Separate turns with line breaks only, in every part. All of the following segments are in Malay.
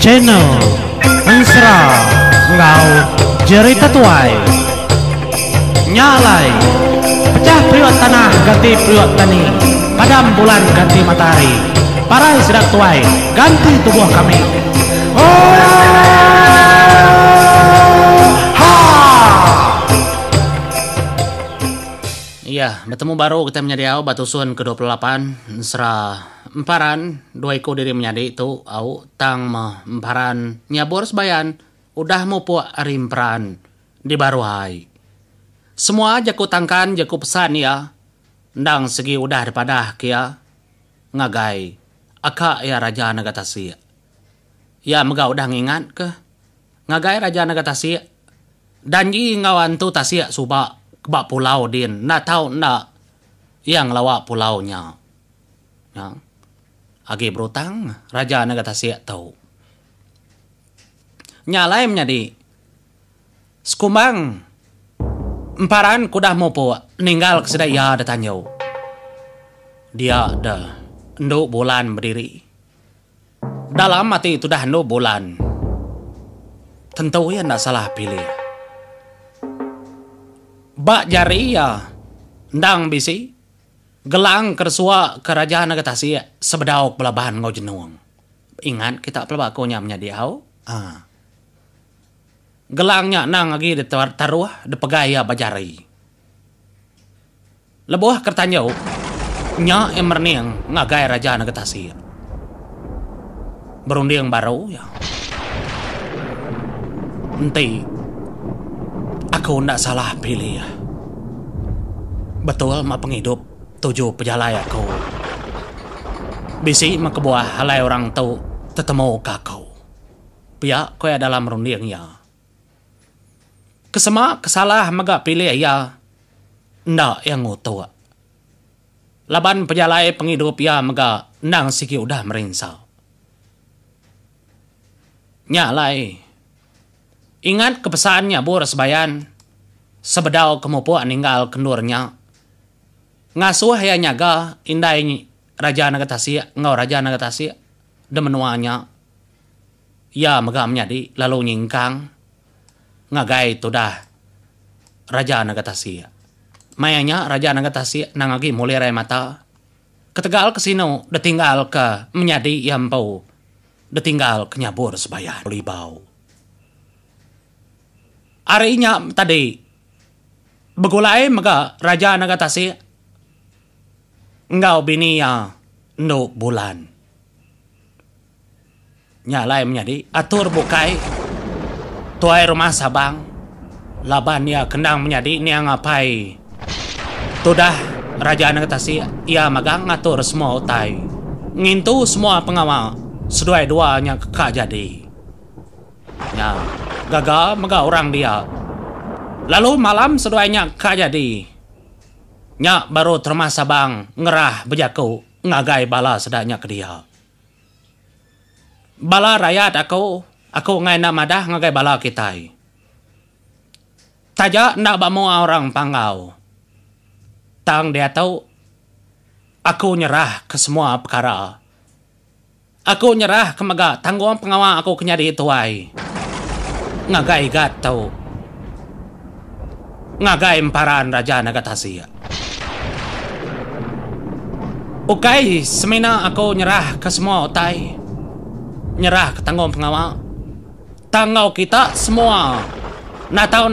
channel Ensra ngau jerita tuai nyalai pecah priwat tanah ganti priwat tani padam bulan ganti matahari parai sedang tuai ganti tubuh kami. Iya, bertemu baru kita menjadi au batu sun ke-28 Ensra emparan dua iko diri menjadi itu au tang emparan nyabor sebayan udah mau puak arimperan di baruhai semua jaku tangkan jaku pesan ya ndang segi udah daripada kia ngagai aka ya raja nagatasi ya mega udah ngingat ke ngagai raja nagatasi dan i ngawan tu tasia suba kebak pulau din na tahu na yang lawak pulaunya ya agi berutang raja nagatasi tahu nyalai menjadi sekumbang emparan kudah mau po ninggal kesedai ya datanya dia dah enduk bulan berdiri dalam mati itu dah enduk bulan tentu ya ndak salah pilih bak jari ya ndang bisi gelang kersua kerajaan nagatasi sebedauk pelabahan ngau jenuang ingat kita pelabakonya menjadi au gelangnya nang lagi di taruh di pegaya bajari lebuh kertanya nya emerning ngagai raja nagatasi berunding baru ya enti aku ndak salah pilih ya betul ma penghidup 7 pejalai aku bisi ma kebuah halai orang tahu tetemu kakau pihak kau dalam rundingnya kesema kesalah maga pilih ya ndak yang ngutua laban pejalai penghidup ya maga nang siki udah merinsau nyalai ingat kepesannya bor sebayan sebedau kemupuan ninggal kendurnya ngasuh ya nyaga indai raja nagatasi ngau raja nagatasi demenuanya ya mega menjadi lalu nyingkang ngagai itu dah raja nagatasi mayanya raja nagatasi nangagi mulai mata ketegal kesino detinggal ke menjadi yampau detinggal kenyabur sebayan libau arinya tadi begulai mega raja nagatasi engkau bini ya nduk bulan nyalai menjadi atur bukai tuai rumah sabang laban ya kendang menjadi ni ngapai tudah raja nagatasi ia magang ngatur semua utai ngintu semua pengawal seduai duanya kekak jadi ya gagal mega orang dia lalu malam seduainya kekak jadi nya baru termasa bang ngerah bejaku ngagai bala sedanya ke dia bala rakyat aku ngai nak madah ngagai bala kitai taja ndak bamu orang panggau tang dia tahu aku nyerah ke semua perkara aku nyerah ke maga tanggung pengawal aku kenyadi itu ai ngagai gat tahu ngagai emparan raja nagatasi ukai semina aku nyerah ke semua utai nyerah ke tanggung pengawal tangau kita semua na tahu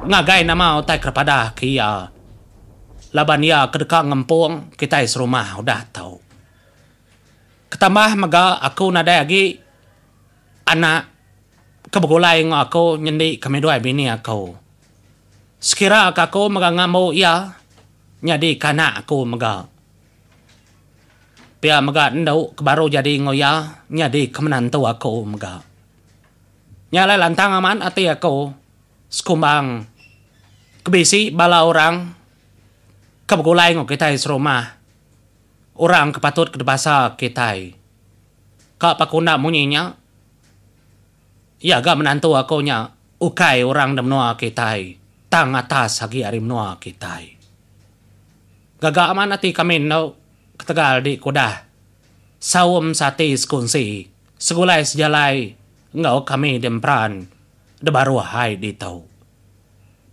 ngagai nama utai kepada kia laban ya kedekang ngempung kita serumah udah tahu ketambah maga aku nada lagi anak kebegulai ng aku nyendi kami dua bini aku sekira aku maga ngamau ya nyadi kana aku maga pia maga ndau kebaru jadi ngoya nyadi kemenantu aku maga nyalai lantang aman ati aku sekumbang kebisi bala orang kebegulai ngo kita serumah orang kepatut kedebasa kita kak pakuna munyinya ya ga menantu aku nya ukai orang demnoa kita tang atas hagi arimnoa kita gaga aman ati kami no ketegal di kudah sawum sati skunsi Segulai sejalai ngau kami dempran de baru hai di tau.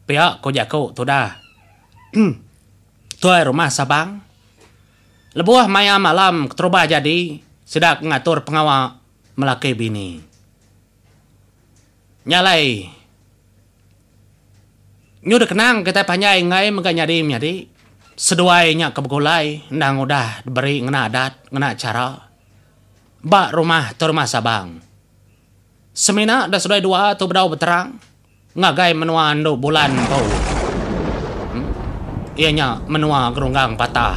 Pihak ko jako tu dah. Tuai rumah Sabang. Lebuah maya malam keterubah jadi sedak ngatur pengawal melaki bini. Nyalai. Nyu de kenang kita panyai ngai meganyadi nyadi. Seduainya kebegulai nang udah diberi ngena adat, ngena cara. Bak rumah tu rumah Sabang. Semina dah sudah dua tu bedau berterang. Ngagai menua ando bulan kau. Ianya menua gerunggang patah.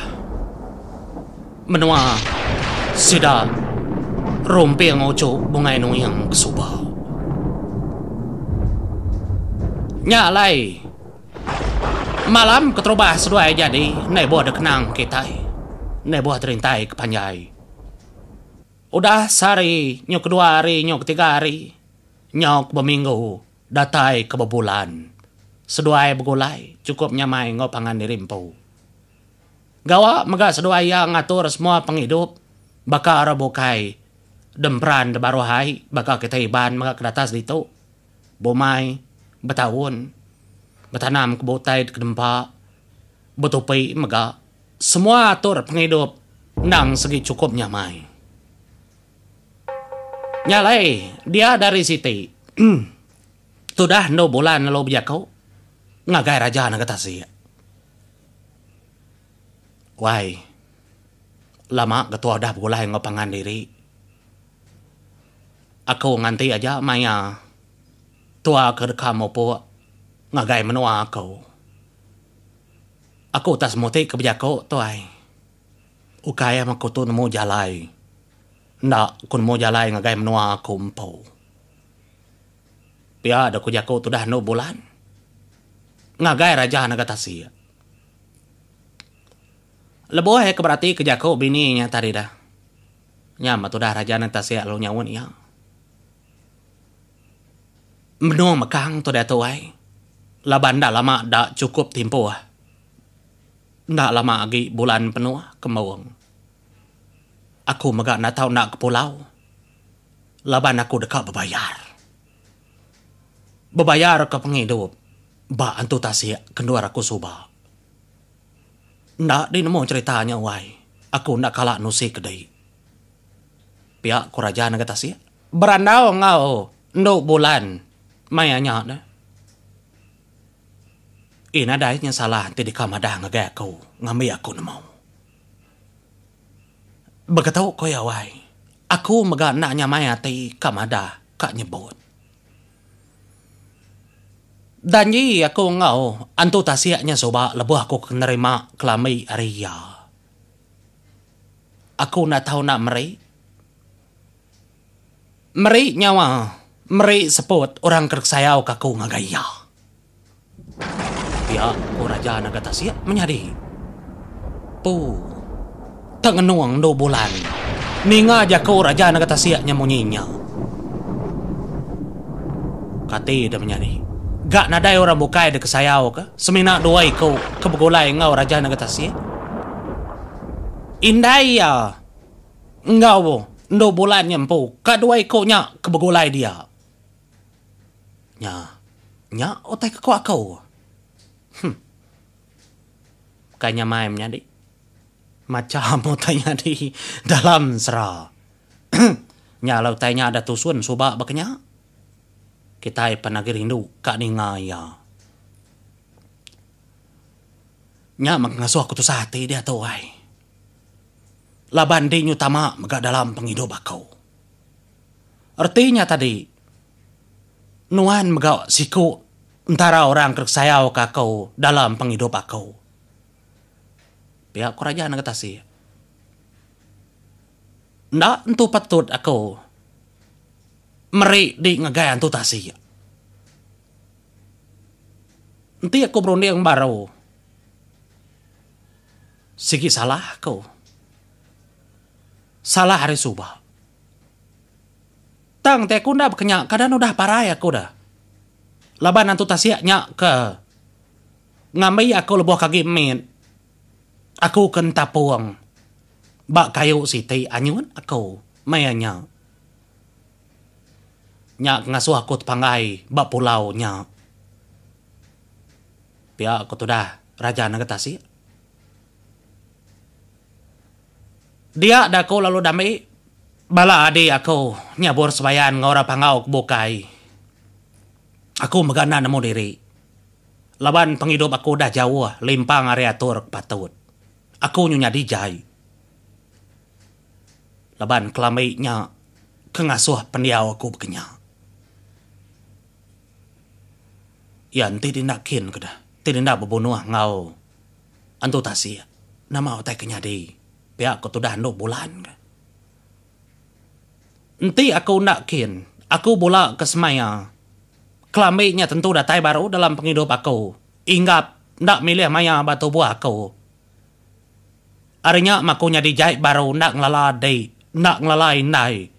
Menua sida rumpi yang ucu bungai nu yang kesubah. Nyalai. Malam keterubah seduai jadi. Nai buah dekenang kita. Nai buah terintai kepanjai. Udah sehari, nyok kedua hari, nyok ketiga hari, nyok berminggu, datai ke bebulan. Seduai begulai, cukup nyamai ngopangan dirimpu. Gawa mega seduai yang ngatur semua penghidup, baka rabukai, dempran de baru hai, baka kita iban mega kedatas ditu. Bomai, betahun, betanam kebutai ke dempa, betupi mega, semua atur penghidup, nang segi cukup nyamai. Nyalai, dia dari Siti. Sudah no bulan lo biak kau. Ngagai raja nak katasi. Wai. Lama ketua dah bulai ngopangan diri. Aku nganti aja maya. Tua kedekam opo. Ngagai menua aku. Aku tas muti kebiak kau tuai. Ukaya makutu nemu jalai. Ndak kun mo jalai ngagai menua kumpau. Pia ada ku jako tu dah no bulan. Ngagai raja nak katasi. Lebo he keberarti ke jako bininya tadi dah. Nyama tu dah raja nak tasi lo nyawun ya. Menua mekang tu dah tuai. Laban dah lama dah cukup timpo. Ndak lama lagi bulan penuh kemawang. Aku megak nak tahu nak ke pulau. Laban aku dekat berbayar. Berbayar ke penghidup. Ba antu tasik kendua aku subah. Ndak dinemu ceritanya wai. Aku nak kalak nusi kedai. Pihak kerajaan nak tasik. Berandau ngau. Nduk bulan. Mayanya dah. Ina dahnya salah tidak kamadah ngagak aku. Ngambil aku nemau. Begatau ko ya wai. Aku mega nak nyamai ati kamada kak nyebut. Danji aku ngau antu tasiaknya soba lebuh aku kenerima kelami Arya. Aku nak tahu nak meri. Meri nyawa. Meri seput orang kerk sayau kaku ngagaya. Ya, ku raja naga tasiak menyadi. Tangenuang do bulan. Ninga aja kau raja nak kata siaknya munyinya. Kati dah menyani. Gak nadai orang bukai de kesayau ke? Semina doai kau kebegulai ngau raja nak kata siak. Indai ya. Ngau do bulan nyempu. Kaduai kau nyak kebegulai dia. Nya otai ke kau. Kayaknya main menyadi. Macam mau tanya di dalam serah. Nyalau tanya ada tusun subak baknya. Kita panagir rindu kak ni ngaya. Nya mengasuh aku tu sate dia tu ai. Laban di nyutama megak dalam penghidup aku. Artinya tadi nuan megak siku antara orang kersayau kakau dalam penghidup aku. Pihak kerajaan nak katasi. Ndak entu patut aku meri di ngagai antu tasi. Nanti aku berunding baru. Sigi salah aku. Salah hari subah. Tang teh aku ndak kenyak kadang udah parai aku dah. Laban antu tasi nyak ke ngamai aku lebuh kaki min. Aku kenta puang. Bak kayu siti anyun aku mayanya. Nya ngasuh aku pangai bak pulau nya. Pia aku tu dah raja nagatasi. Dia dah aku lalu dami bala adi aku nyabur sebayan ngora pangau bukai. Aku megana nemu diri. Laban penghidup aku dah jauh limpang area tur patut. Aku nyunya dijai. Laban kelaminya kengasuh pendiau aku bekenya. Yan tidak kin kedah. Tidak berbunuh ngau. Antu tasi. Nama otai kenyadi. Pihak aku tu dah 2 bulan. Nanti aku nak kin. Aku bola ke semaya. Kelaminya tentu datai baru dalam penghidup aku. Ingat nak milih maya batu buah aku. Arinya makunya dijahit baru nak ngelala day. Nak ngelalai nai.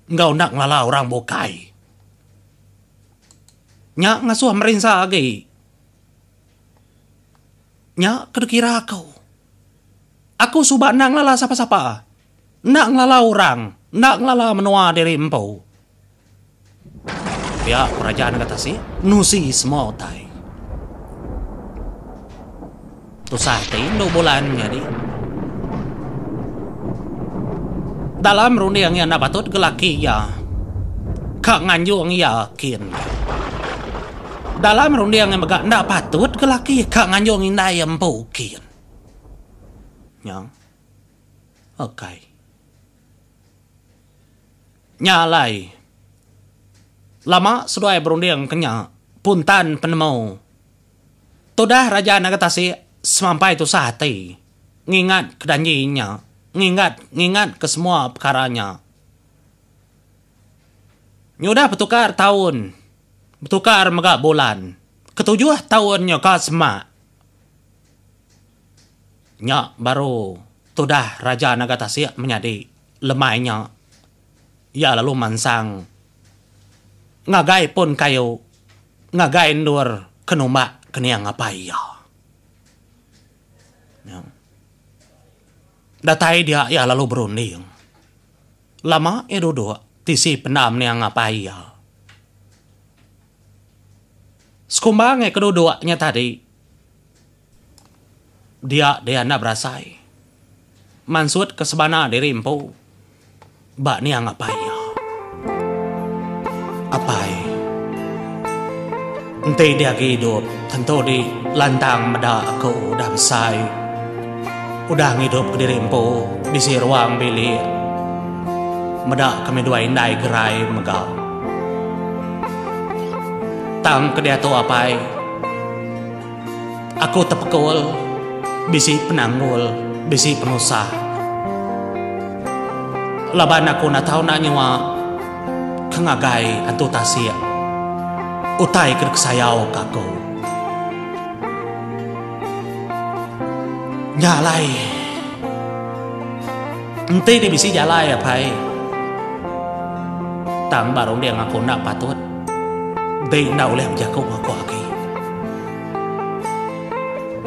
Engkau nak ngelala orang bukai. Nya ngasuh merinsa lagi. Nya kira aku. Aku subak nak ngelala siapa-siapa. Nak ngelala orang. Nak ngelala menua diri empu. Ya, kerajaan kata si nusi semua otai. Tu sahti 2 bulan jadi. Dalam runding yang nak patut gelaki ya. Kak nganjung yakin. Dalam runding yang megak nak patut gelaki kak nganjung indai empu kin. Yang. Okay. Nyalai. Lama sudah berunding kenya. Puntan penemu. Tudah raja nagatasi semampai tu sahati. Ngingat kedanyinya. Ngingat ke semua perkaranya. Nyudah bertukar tahun. Bertukar megak bulan. Ke-7 tahunnya ka semak. Nya baru tudah raja nagatasi menjadi lemainya. Ya lalu mansang. Ngagai pun kayu. Ngagai nur kenumak keniang apa ya. Datai dia ya lalu berunding. Lama duduk tisi penam niang apa ya. Sekumbang kedua-duanya tadi. Dia nak berasai. Mansud ke sebana diri empu. Bak niang apa ya. Apai. Nanti dia hidup. Tentu di lantang meda aku udah besar. Udah ngidup ke diri empu. Bisi ruang bilik. Meda kami dua indai gerai megau. Tang ke dia tu apai. Aku tepekul. Bisi penanggul. Bisi penusah. Laban aku nak tahu nak nyawa. Kengagai antu tasya. Utai ke sayau kako. Nyalai. Nanti dia bisa jalai apa? Tang baru dia ngaku nak patut. Dia nak oleh menjaga aku lagi.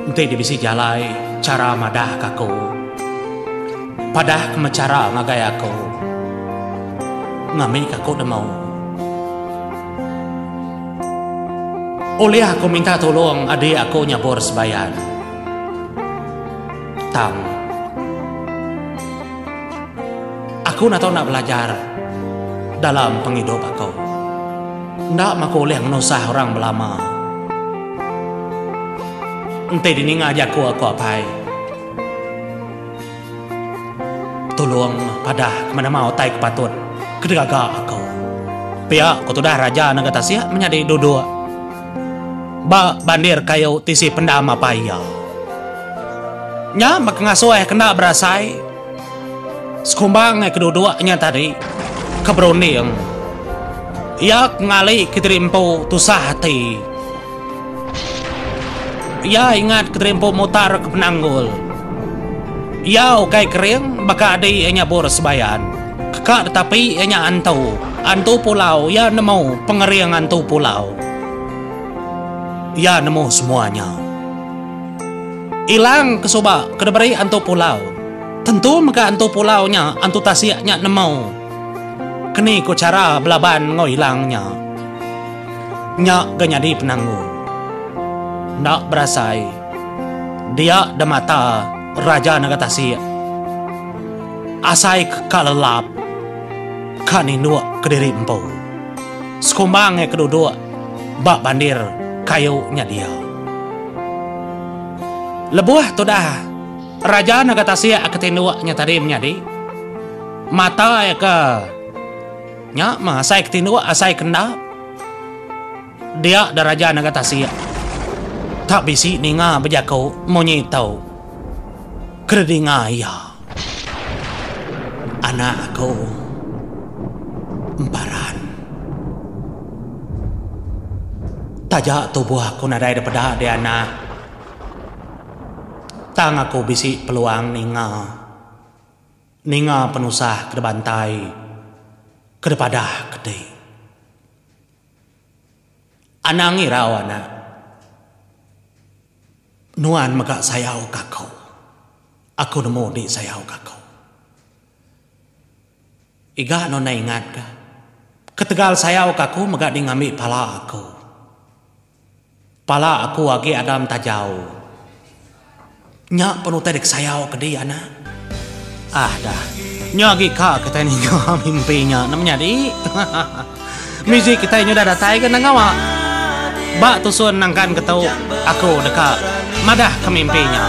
Nanti dia bisa jalai cara madah kako. Padah kemecara ngagai aku. Ngami kako dah mau. Oleh aku minta tolong adik aku nyabur sebayan. Tang. Aku nak tahu nak belajar dalam penghidup aku. Ndak maku oleh menusah orang belama. Ente dini ngajak aku apai. Tolong padah kemana mau tai kepatut kedegaga aku. Pihak aku tu dah raja negara Tasya menjadi duduk. Ba bandir kayu tisi pendam apa ya. Nya mak ngasuh kena berasai. Sekumbang kedua-duanya tadi keberunding. Ia ngali keterimpo tusah hati. Ia ingat keterimpo mutar ke penanggul. Ia ukai kering baka adi nyabur sebayan. Kekak tetapi nya antu pulau. Ia nemu pengering antu pulau. Ia nemu semuanya. Ilang kesoba kedebari antu pulau. Tentu maka antu pulaunya antu Tasyaknya nemu. Kini ko cara belaban ngoilangnya. Nya ganyadi penanggung. Nak berasai. Dia damata raja nagatasi. Asai kalelap. Kani nuak kediri empo. Sekumbangnya kedua bak bandir kayunya dia. Lebuah tu dah. Raja nagatasi aketinua nyatari menyadi. Mata ya ke. Nya mah asai ketinua asai kenda. Dia da raja nagatasi. Tak bisi ninga bejako monyi tau. Kredinga ya. Anak aku emparan. Tajak tubuh aku nadai daripada dia anak. Tang aku bisi peluang ninga. Ninga penusah ke bantai. Kedepada gede. Anangi raw anak. Nuan maka sayau kakau. Aku nemu di sayau kakau. Iga nona ingat ka. Ketegal sayau kaku maka di ngambil pala aku. Pala aku agi adam tajau. Nya penuh terik sayau ke dia anak. Ah dah. Nya agi ka kita ni mimpinya namanya di. Musik kita ini udah datai kan ngawa. Bak tusun nangkan ketau aku dekat madah ke mimpinya.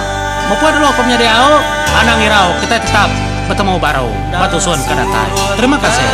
Mumpun dulu aku menjadi au, anang irau kita tetap bertemu baru. Bak tusun ke datai. Terima kasih.